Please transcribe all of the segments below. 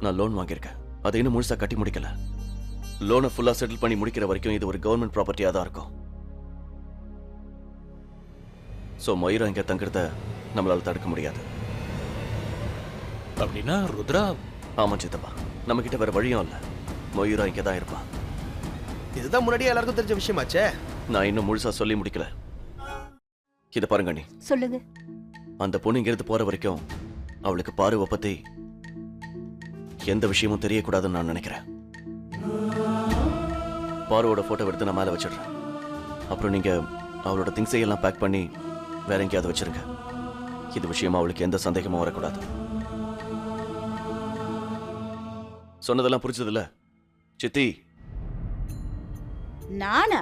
நான் லோன் வாங்கியிருக்கேன். அதை இன்னும் முழுசா கட்டி முடிக்கல. லோனை ஃபுல்லா செட்டில் பண்ணி முடிக்கிற வரைக்கும் இது ஒரு கவர்மெண்ட் ப்ராப்பர்ட்டியா தான் இருக்கும். சோ மயூரா இங்க தங்குறத நம்மளால தடுக்க முடியாது. அப்படின்னா ருத்ரா? ஆமா சித்தப்பா, நம்ம கிட்ட வேற வழியும் இல்ல. மயூரா இங்க தான் இருப்பா. இதுதான் முன்னாடியே எல்லாருக்கும் தெரிஞ்ச விஷயமாச்சே. நான் இன்னும் முழுசா சொல்லி முடிக்கல. இத பாருங்க அண்ணி. சொல்லுங்க. அந்த பொண்ணு இங்க இருந்து போற வரைக்கும் அவளுக்கு பாருவை பத்தி எந்த விஷயமும் தெரியக்கூடாதுன்னு நான் நினைக்கிறேன். பாருவோட போட்டோ எடுத்து நான் மேல வச்சிடுறேன். அப்புறம் நீங்க அவளோட திங்ஸை எல்லாம் பேக் பண்ணி வேற எங்கேயாவது வச்சிருங்க. இது விஷயமா அவளுக்கு எந்த சந்தேகமும் வரக்கூடாது. சொன்னதெல்லாம் புரிஞ்சதில்ல சித்தி? நான்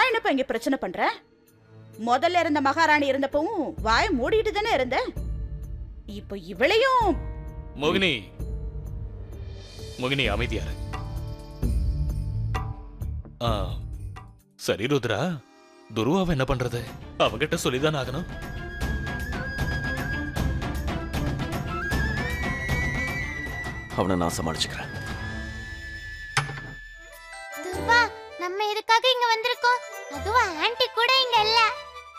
என்னப்பா இங்க பிரச்சனை பண்றேன்? முதல்ல இருந்த மகாராணி இருந்தப்பவும் வாய மூடிட்டு தானே இருந்த. இப்ப இவளையும். மோகினி அமைதியாரு. சரி ருத்ரா, துருவாவை என்ன பண்றது? அவகிட்ட சொல்லிதான் ஆகணும். அவனை நான் சமாளிச்சுக்கிறேன். துருவா, நம்ம எதுக்காக இங்க வந்திருக்கோம்? அதுவும் ஆன்ட்டி கூட இங்க இல்ல.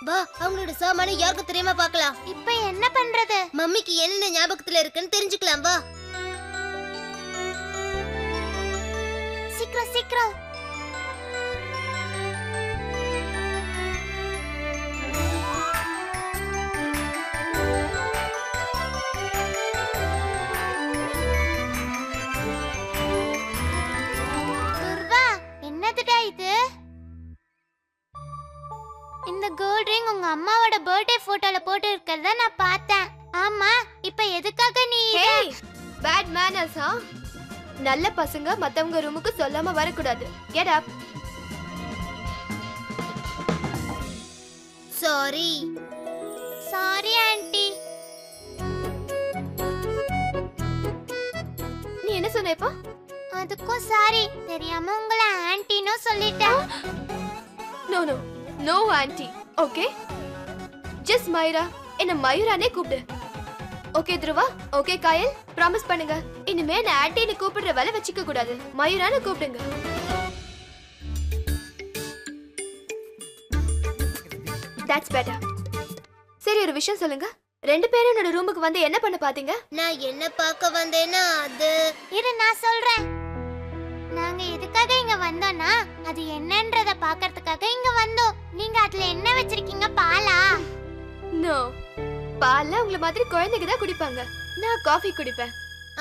பா, அவங்களோட சாமான யாருக்கு தெரியாம பார்க்கலாம். இப்போ என்ன பண்றது? மம்மிக்கு என்ன ஞாபகத்துல இருக்குன்னு தெரிஞ்சுக்கலாம். வா சீக்கிரம் சீக்கிரம். துர்வா, என்னதுடா இது? இந்த கோல்ட் ரிங் உங்க அம்மாவோட பர்த்டே போட்டோல போட்டு இருக்கறத நான் பார்த்தேன். ஆமா, இப்போ எதுக்காக நீ? Hey, bad manners. நல்ல பசங்க மத்தவங்க ரூமுக்கு சொல்லாம வரக்கூடாது. Get up. Sorry. Sorry aunty. நீ என்ன சொன்ன இப்போ? அதுக்கும் சாரி. தெரியாம உங்களை ஆன்ட்டினோ சொல்லிட்டேன். No no no aunty. Okay, just Mayura. என்ன மயூரானே கூப்பிடு. Okay Dhruva, okay Kayal, promise பண்ணுங்க இனிமே நான் ஆன்ட்டின்னு கூப்பிடுற வேலை வச்சுக்க கூடாது. மயூரான்னு கூப்பிடுங்க. That's better. சரி, ஒரு விஷயம் சொல்லுங்க. ரெண்டு பேரும் என்னோட ரூமுக்கு வந்து என்ன பண்ண பாத்தீங்க? நான் என்ன பார்க்க வந்தேன்னா அது இரு, நான் சொல்றேன். நாங்க எதுக்காக இங்க வந்தோம்னா அது என்னன்றத பாக்கிறதுக்காக இங்க வந்தோம். நீங்க அதுல என்ன வச்சிருக்கீங்க? பாலா? நோ, பால்ல உங்கள மாதிரி குழந்தைங்க தான் குடிப்பாங்க. நான் காஃபி குடிப்பேன்.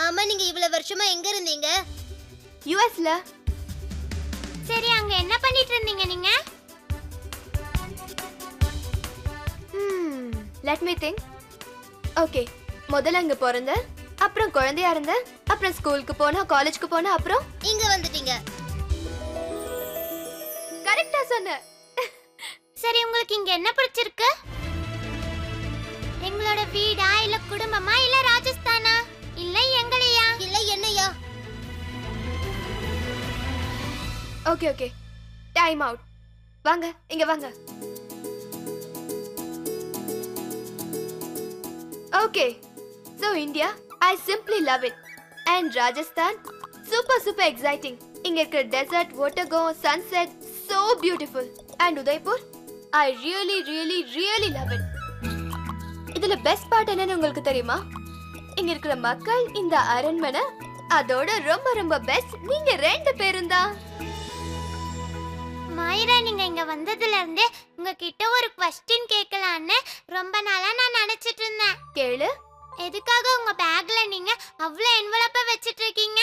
ஆமா, நீங்க இவ்வளவு வருஷமா எங்க இருந்தீங்க? யுஎஸ்ல. சரி, அங்க என்ன பண்ணிட்டு இருந்தீங்க நீங்க? Let me think. ஓகே, முதல்ல அங்க பிறந்தேன், அப்புறம் குழந்தையா இருந்தேன், அப்புறம் ஸ்கூலுக்கு போனா, காலேஜ்க்கு போனா, அப்புறம் இங்க வந்துட்டீங்க. கரெக்டா சொன்ன. சரி, உங்களுக்கு இங்க என்ன பிடிச்சிருக்கு? எங்களோட வீடா, இல்ல குடும்பமா, இல்ல ராஜஸ்தானா, இல்ல எங்களையா, இல்ல என்னையா? Okay okay, time out. வாங்க, இங்க வாங்க. Okay, so India, I simply love it. And Rajasthan, super exciting. இங்க இருக்கிற desert, watergo, sunset, so beautiful. And Udaipur, I really love it. இதுல பெஸ்ட் பார்ட் என்னன்னு உங்களுக்கு தெரியுமா? இங்க இருக்கிற மக்கள், இந்த அரண்மனை, அதோட ரொம்ப பெஸ்ட் நீங்க ரெண்டு பேரும் தான். மாயிரா, நீங்க இங்க வந்ததுல இருந்தே உங்ககிட்ட ஒரு क्वेश्चन கேட்கலான்னு ரொம்ப நாளா நான் நினைச்சிட்டு இருந்தேன். கேளு. எதுக்காக உங்க பேக்ல நீங்க அவ்ளோ என்வலப்ப வச்சிட்டு இருக்கீங்க?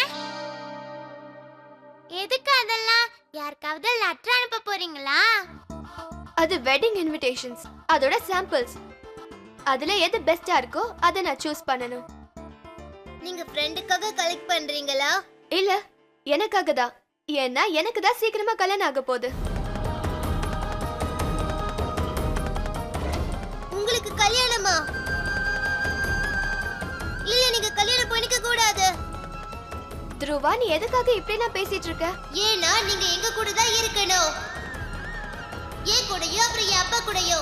எதுக்கு அதெல்லாம்? யாருக்காவது லெட்டர் அனுப்ப போறீங்களா? அது வெட்டிங் இன்விடேஷன்ஸ், அதோட சாம்பிள்ஸ். அதுல எது பெஸ்டா இருக்கோ அத நான் சூஸ் பண்ணனும். நீங்க ஃப்ரெண்டுக்காக கலெக்ட் பண்றீங்களா? இல்ல, எனக்காக தான். ஏன்னா எனக்கு தான் சீக்கிரமா கல்யாணம் ஆக போகுது. உங்களுக்கு கல்யாணமா? இல்ல, நீங்க கல்யாணம் பண்ணிக்க கூடாது. துருவா, நீ எதுக்காக இப்படி எல்லாம் பேசிட்டு இருக்க? ஏன்னா நீங்க எங்க கூட தான் இருக்கணும். ஏன் கூடயோ, அப்புறம் என் அப்பா கூடயோ.